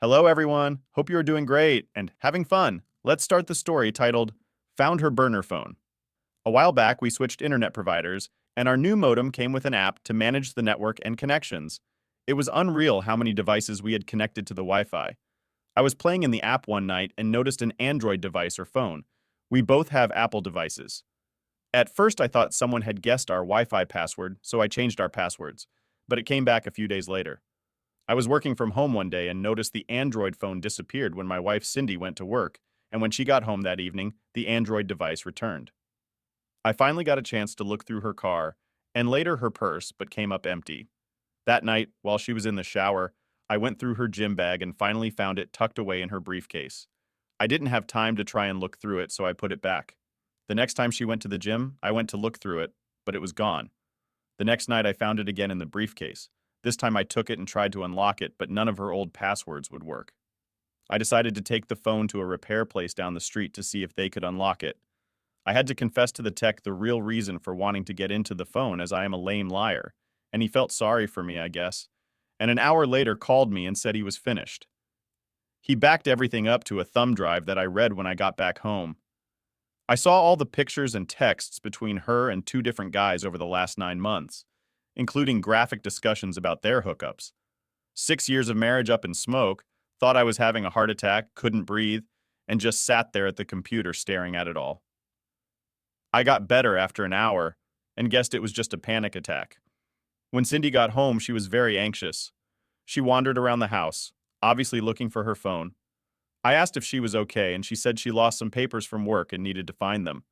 Hello, everyone. Hope you are doing great and having fun. Let's start the story titled Found Her Burner Phone. A while back, we switched internet providers, and our new modem came with an app to manage the network and connections. It was unreal how many devices we had connected to the Wi Fi. I was playing in the app one night and noticed an Android device or phone. We both have Apple devices. At first, I thought someone had guessed our Wi Fi password, so I changed our passwords, but it came back a few days later. I was working from home one day and noticed the Android phone disappeared when my wife Cindy went to work, and when she got home that evening, the Android device returned. I finally got a chance to look through her car, and later her purse, but came up empty. That night, while she was in the shower, I went through her gym bag and finally found it tucked away in her briefcase. I didn't have time to try and look through it, so I put it back. The next time she went to the gym, I went to look through it, but it was gone. The next night, I found it again in the briefcase. This time I took it and tried to unlock it, but none of her old passwords would work. I decided to take the phone to a repair place down the street to see if they could unlock it. I had to confess to the tech the real reason for wanting to get into the phone, as I am a lame liar, and he felt sorry for me, I guess, and an hour later called me and said he was finished. He backed everything up to a thumb drive that I read when I got back home. I saw all the pictures and texts between her and two different guys over the last 9 months, including graphic discussions about their hookups. 6 years of marriage up in smoke, thought I was having a heart attack, couldn't breathe, and just sat there at the computer staring at it all. I got better after an hour and guessed it was just a panic attack. When Cindy got home, she was very anxious. She wandered around the house, obviously looking for her phone. I asked if she was okay, and she said she lost some papers from work and needed to find them.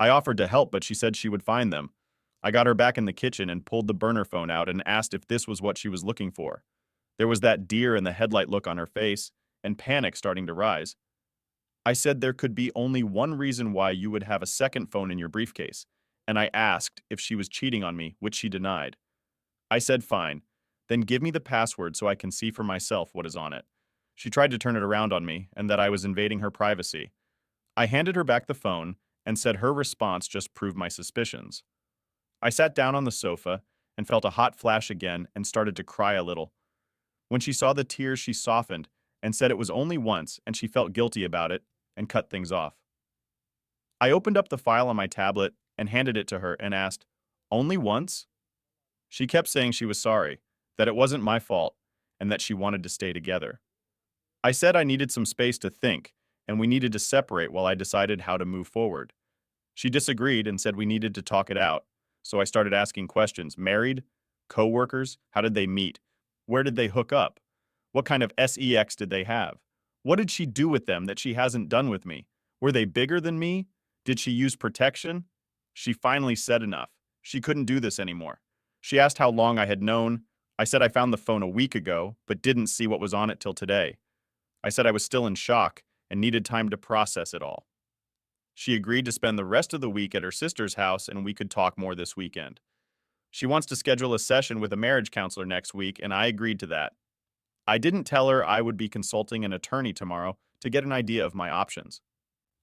I offered to help, but she said she would find them. I got her back in the kitchen and pulled the burner phone out and asked if this was what she was looking for. There was that deer in the headlight look on her face and panic starting to rise. I said there could be only one reason why you would have a second phone in your briefcase, and I asked if she was cheating on me, which she denied. I said fine, then give me the password so I can see for myself what is on it. She tried to turn it around on me and that I was invading her privacy. I handed her back the phone and said her response just proved my suspicions. I sat down on the sofa and felt a hot flash again and started to cry a little. When she saw the tears, she softened and said it was only once and she felt guilty about it and cut things off. I opened up the file on my tablet and handed it to her and asked, "Only once?" She kept saying she was sorry, that it wasn't my fault, and that she wanted to stay together. I said I needed some space to think and we needed to separate while I decided how to move forward. She disagreed and said we needed to talk it out. So I started asking questions. Married? Co-workers? How did they meet? Where did they hook up? What kind of sex did they have? What did she do with them that she hasn't done with me? Were they bigger than me? Did she use protection? She finally said enough. She couldn't do this anymore. She asked how long I had known. I said I found the phone a week ago, but didn't see what was on it till today. I said I was still in shock and needed time to process it all. She agreed to spend the rest of the week at her sister's house and we could talk more this weekend. She wants to schedule a session with a marriage counselor next week, and I agreed to that. I didn't tell her I would be consulting an attorney tomorrow to get an idea of my options.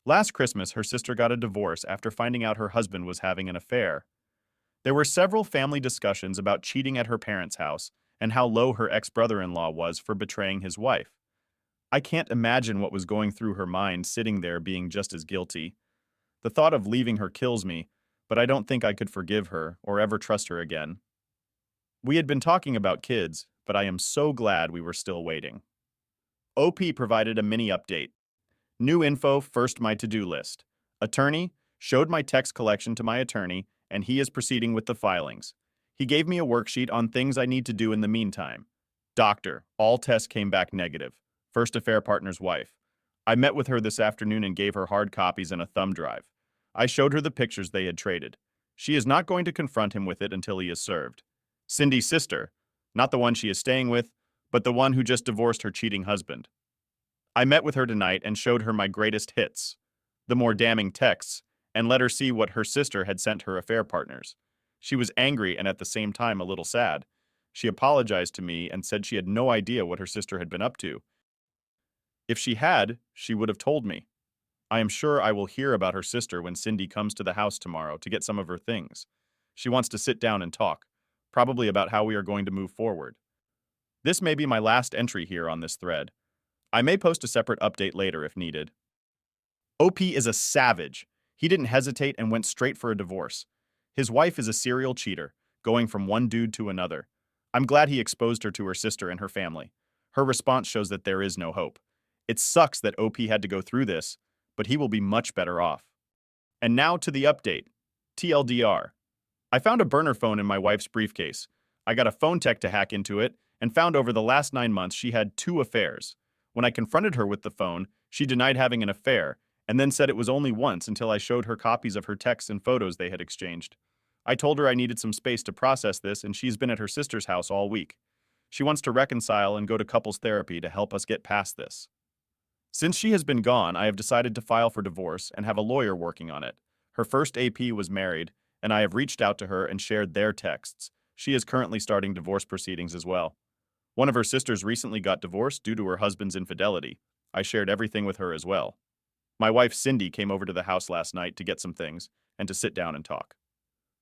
Last Christmas, her sister got a divorce after finding out her husband was having an affair. There were several family discussions about cheating at her parents' house and how low her ex-brother-in-law was for betraying his wife. I can't imagine what was going through her mind sitting there being just as guilty. The thought of leaving her kills me, but I don't think I could forgive her or ever trust her again. We had been talking about kids, but I am so glad we were still waiting. OP provided a mini update. New info, first my to-do list. Attorney, showed my text collection to my attorney, and he is proceeding with the filings. He gave me a worksheet on things I need to do in the meantime. Doctor, all tests came back negative. First affair partner's wife. I met with her this afternoon and gave her hard copies and a thumb drive. I showed her the pictures they had traded. She is not going to confront him with it until he is served. Cindy's sister, not the one she is staying with, but the one who just divorced her cheating husband. I met with her tonight and showed her my greatest hits, the more damning texts, and let her see what her sister had sent her affair partners. She was angry and at the same time a little sad. She apologized to me and said she had no idea what her sister had been up to. If she had, she would have told me. I am sure I will hear about her sister when Cindy comes to the house tomorrow to get some of her things. She wants to sit down and talk, probably about how we are going to move forward. This may be my last entry here on this thread. I may post a separate update later if needed. OP is a savage. He didn't hesitate and went straight for a divorce. His wife is a serial cheater, going from one dude to another. I'm glad he exposed her to her sister and her family. Her response shows that there is no hope. It sucks that OP had to go through this, but he will be much better off. And now to the update. TLDR. I found a burner phone in my wife's briefcase. I got a phone tech to hack into it and found over the last 9 months she had 2 affairs. When I confronted her with the phone, she denied having an affair and then said it was only once until I showed her copies of her texts and photos they had exchanged. I told her I needed some space to process this, and she's been at her sister's house all week. She wants to reconcile and go to couples therapy to help us get past this. Since she has been gone, I have decided to file for divorce and have a lawyer working on it. Her first AP was married, and I have reached out to her and shared their texts. She is currently starting divorce proceedings as well. One of her sisters recently got divorced due to her husband's infidelity. I shared everything with her as well. My wife Cindy came over to the house last night to get some things and to sit down and talk.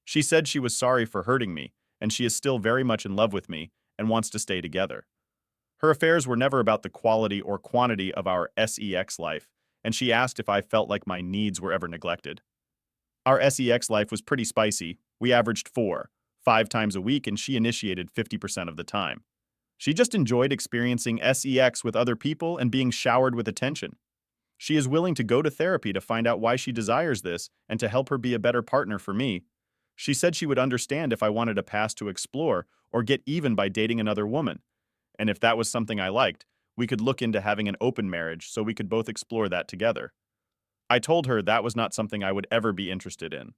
She said she was sorry for hurting me, and she is still very much in love with me and wants to stay together. Her affairs were never about the quality or quantity of our sex life, and she asked if I felt like my needs were ever neglected. Our sex life was pretty spicy. We averaged 5 times a week, and she initiated 50% of the time. She just enjoyed experiencing sex with other people and being showered with attention. She is willing to go to therapy to find out why she desires this and to help her be a better partner for me. She said she would understand if I wanted a pass to explore or get even by dating another woman. And if that was something I liked, we could look into having an open marriage so we could both explore that together. I told her that was not something I would ever be interested in.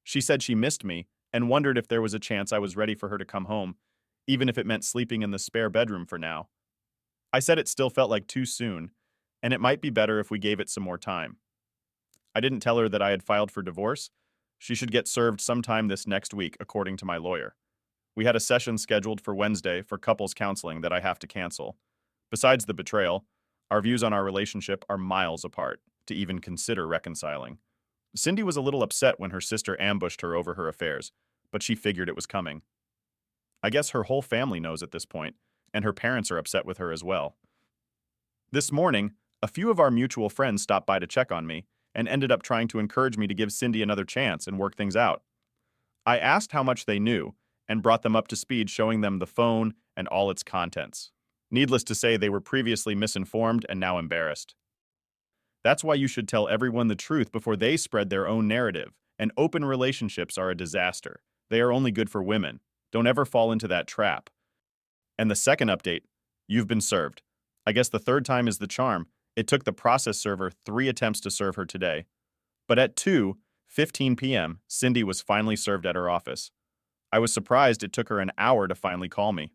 She said she missed me and wondered if there was a chance I was ready for her to come home, even if it meant sleeping in the spare bedroom for now. I said it still felt like too soon, and it might be better if we gave it some more time. I didn't tell her that I had filed for divorce. She should get served sometime this next week, according to my lawyer. We had a session scheduled for Wednesday for couples counseling that I have to cancel. Besides the betrayal, our views on our relationship are miles apart to even consider reconciling. Cindy was a little upset when her sister ambushed her over her affairs, but she figured it was coming. I guess her whole family knows at this point, and her parents are upset with her as well. This morning, a few of our mutual friends stopped by to check on me and ended up trying to encourage me to give Cindy another chance and work things out. I asked how much they knew and brought them up to speed, showing them the phone and all its contents. Needless to say, they were previously misinformed and now embarrassed. That's why you should tell everyone the truth before they spread their own narrative, and open relationships are a disaster. They are only good for women. Don't ever fall into that trap. And the second update, you've been served. I guess the third time is the charm. It took the process server 3 attempts to serve her today. But at 2:15 p.m., Cindy was finally served at her office. I was surprised it took her an hour to finally call me.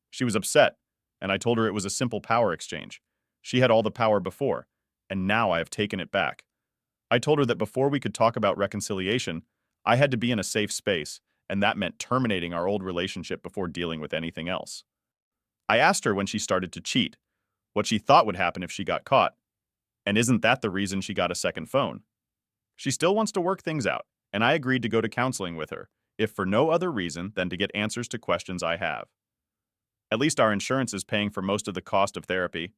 She was upset, and I told her it was a simple power exchange. She had all the power before, and now I have taken it back. I told her that before we could talk about reconciliation, I had to be in a safe space, and that meant terminating our old relationship before dealing with anything else. I asked her when she started to cheat, what she thought would happen if she got caught, and isn't that the reason she got a second phone? She still wants to work things out, and I agreed to go to counseling with her, if for no other reason than to get answers to questions I have. At least our insurance is paying for most of the cost of therapy.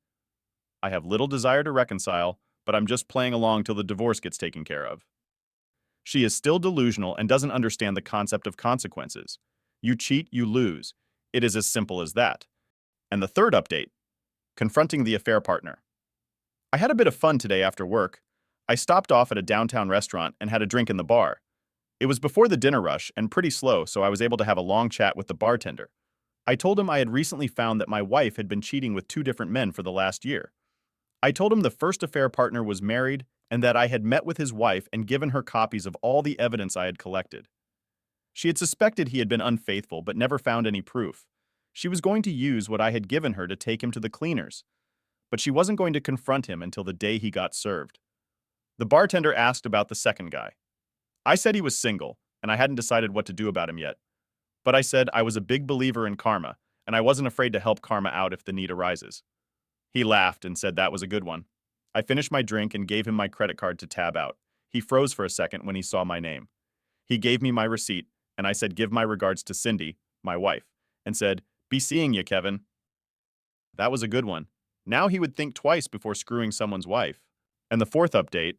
I have little desire to reconcile, but I'm just playing along till the divorce gets taken care of. She is still delusional and doesn't understand the concept of consequences. You cheat, you lose. It is as simple as that. And the third update, confronting the affair partner. I had a bit of fun today after work. I stopped off at a downtown restaurant and had a drink in the bar. It was before the dinner rush and pretty slow, so I was able to have a long chat with the bartender. I told him I had recently found that my wife had been cheating with 2 different men for the last year. I told him the first affair partner was married and that I had met with his wife and given her copies of all the evidence I had collected. She had suspected he had been unfaithful but never found any proof. She was going to use what I had given her to take him to the cleaners, but she wasn't going to confront him until the day he got served. The bartender asked about the second guy. I said he was single, and I hadn't decided what to do about him yet. But I said I was a big believer in karma, and I wasn't afraid to help karma out if the need arises. He laughed and said that was a good one. I finished my drink and gave him my credit card to tab out. He froze for a second when he saw my name. He gave me my receipt, and I said give my regards to Cindy, my wife, and said, "Be seeing you, Kevin." That was a good one. Now he would think twice before screwing someone's wife. And the fourth update,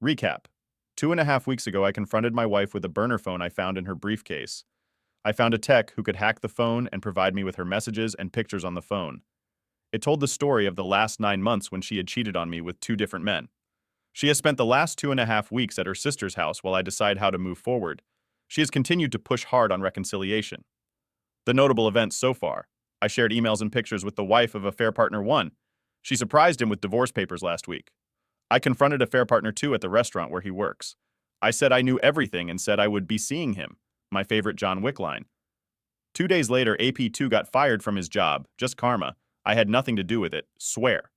recap. 2.5 weeks ago, I confronted my wife with a burner phone I found in her briefcase. I found a tech who could hack the phone and provide me with her messages and pictures on the phone. It told the story of the last 9 months when she had cheated on me with 2 different men. She has spent the last 2.5 weeks at her sister's house while I decide how to move forward. She has continued to push hard on reconciliation. The notable events so far. I shared emails and pictures with the wife of Affair Partner 1. She surprised him with divorce papers last week. I confronted Affair Partner 2 at the restaurant where he works. I said I knew everything and said I would be seeing him. My favorite John Wick line. 2 days later, AP2 got fired from his job. Just karma. I had nothing to do with it. Swear.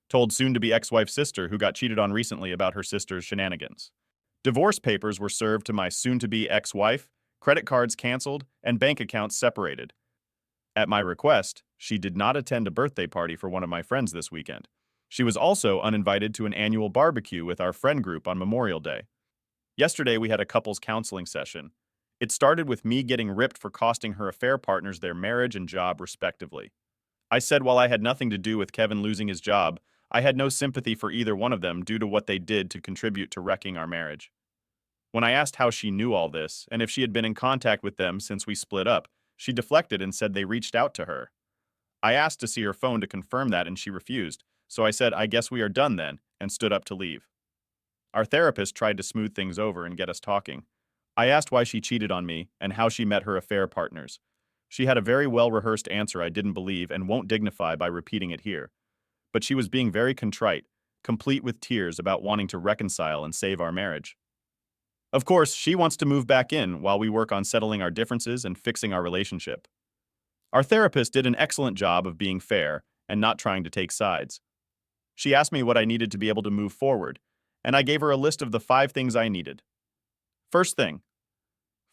Told soon-to-be ex-wife's sister who got cheated on recently about her sister's shenanigans. Divorce papers were served to my soon-to-be ex-wife, credit cards canceled, and bank accounts separated. At my request, she did not attend a birthday party for one of my friends this weekend. She was also uninvited to an annual barbecue with our friend group on Memorial Day. Yesterday, we had a couples counseling session. It started with me getting ripped for costing her affair partners their marriage and job respectively. I said while I had nothing to do with Kevin losing his job, I had no sympathy for either one of them due to what they did to contribute to wrecking our marriage. When I asked how she knew all this and if she had been in contact with them since we split up, she deflected and said they reached out to her. I asked to see her phone to confirm that and she refused, so I said I guess we are done then and stood up to leave. Our therapist tried to smooth things over and get us talking. I asked why she cheated on me and how she met her affair partners. She had a very well-rehearsed answer I didn't believe and won't dignify by repeating it here. But she was being very contrite, complete with tears about wanting to reconcile and save our marriage. Of course, she wants to move back in while we work on settling our differences and fixing our relationship. Our therapist did an excellent job of being fair and not trying to take sides. She asked me what I needed to be able to move forward, and I gave her a list of the 5 things I needed. First thing,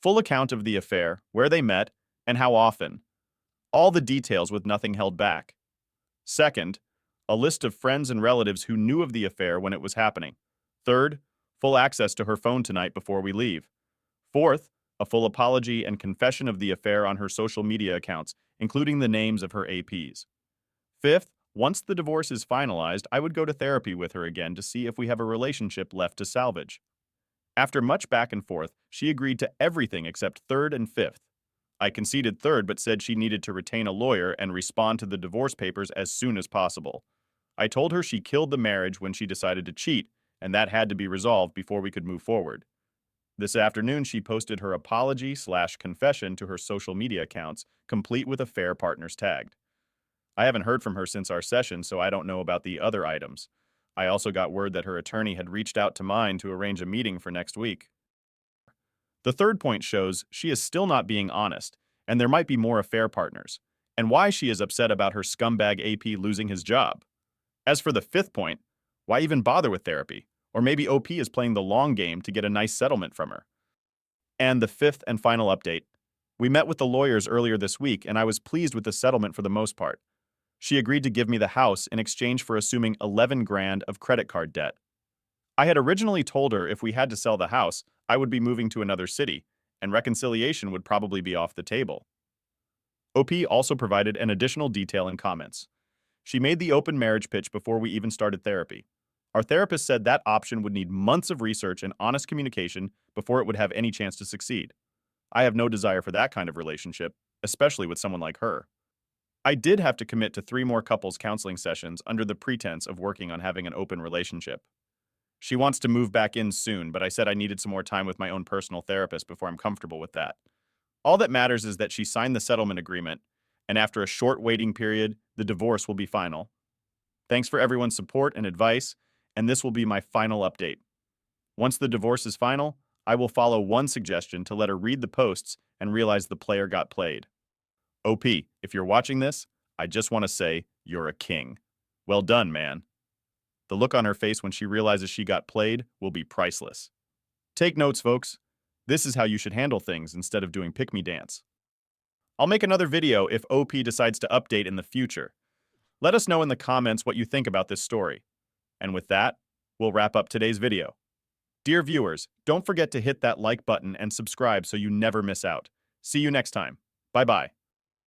full account of the affair, where they met, and how often. All the details with nothing held back. Second, a list of friends and relatives who knew of the affair when it was happening. Third, full access to her phone tonight before we leave. Fourth, a full apology and confession of the affair on her social media accounts, including the names of her APs. Fifth, once the divorce is finalized, I would go to therapy with her again to see if we have a relationship left to salvage. After much back and forth, she agreed to everything except third and fifth. I conceded third but said she needed to retain a lawyer and respond to the divorce papers as soon as possible. I told her she killed the marriage when she decided to cheat, and that had to be resolved before we could move forward. This afternoon, she posted her apology/confession to her social media accounts, complete with affair partners tagged. I haven't heard from her since our session, so I don't know about the other items. I also got word that her attorney had reached out to mine to arrange a meeting for next week. The third point shows she is still not being honest, and there might be more affair partners, and why she is upset about her scumbag AP losing his job. As for the fifth point, why even bother with therapy? Or maybe OP is playing the long game to get a nice settlement from her. And the fifth and final update. We met with the lawyers earlier this week, and I was pleased with the settlement for the most part. She agreed to give me the house in exchange for assuming 11 grand of credit card debt. I had originally told her if we had to sell the house, I would be moving to another city, and reconciliation would probably be off the table. OP also provided an additional detail in comments. She made the open marriage pitch before we even started therapy. Our therapist said that option would need months of research and honest communication before it would have any chance to succeed. I have no desire for that kind of relationship, especially with someone like her. I did have to commit to 3 more couples counseling sessions under the pretense of working on having an open relationship. She wants to move back in soon, but I said I needed some more time with my own personal therapist before I'm comfortable with that. All that matters is that she signed the settlement agreement, and after a short waiting period, the divorce will be final. Thanks for everyone's support and advice, and this will be my final update. Once the divorce is final, I will follow one suggestion to let her read the posts and realize the player got played. OP, if you're watching this, I just want to say you're a king. Well done, man. The look on her face when she realizes she got played will be priceless. Take notes, folks. This is how you should handle things instead of doing pick-me dance. I'll make another video if OP decides to update in the future. Let us know in the comments what you think about this story. And with that, we'll wrap up today's video. Dear viewers, don't forget to hit that like button and subscribe so you never miss out. See you next time. Bye-bye.